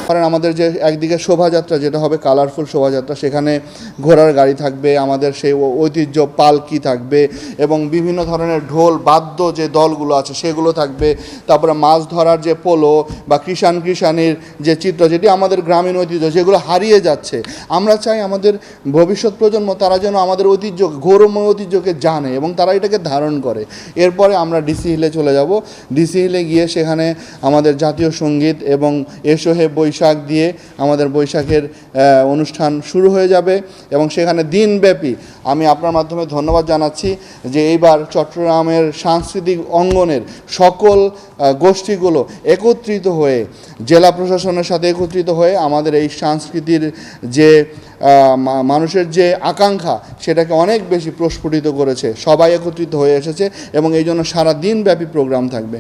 কারণ আমাদের যে একদিকে শোভাযাত্রা যেটা হবে কালারফুল শোভাযাত্রা, সেখানে ঘোড়ার গাড়ি থাকবে, আমাদের সেই ঐতিহ্য পালকি থাকবে এবং বিভিন্ন ধরনের ঢোল বাদ্য যে দলগুলো আছে সেগুলো থাকবে। তারপরে মাছ ধরার যে পোলো বা কৃষাণীর যে চিত্র, যেটি আমাদের গ্রামীণ ঐতিহ্য, যেগুলো হারিয়ে যাচ্ছে। আমরা চাই আমাদের ভবিষ্যৎ প্রজন্ম তারা যেন আমাদের ঐতিহ্য, গৌরবময় ঐতিহ্যকে জানে এবং তারা এটাকে ধারণ করে। এরপরে আমরা ডিসি হিলে চলে যাব। ডিসি হিলে গিয়ে সেখানে আমাদের জাতীয় সঙ্গীত এবং এসো হে বৈশাখ দিয়ে আমাদের বৈশাখের অনুষ্ঠান শুরু হয়ে যাবে এবং সেখানে দিনব্যাপী আমি আপনার মাধ্যমে ধন্যবাদ জানাচ্ছি যে এইবার চট্টগ্রামের সাংস্কৃতিক অঙ্গনের সকল গোষ্ঠীগুলো একত্রিত হয়ে, জেলা প্রশাসনের সাথে একত্রিত হয়ে আমাদের এই সংস্কৃতির যে মানুষের যে আকাঙ্ক্ষা সেটাকে অনেক বেশি প্রস্ফুটিত করেছে। সবাই একত্রিত হয়ে এসেছে এবং এই জন্য সারা দিনব্যাপী প্রোগ্রাম থাকবে।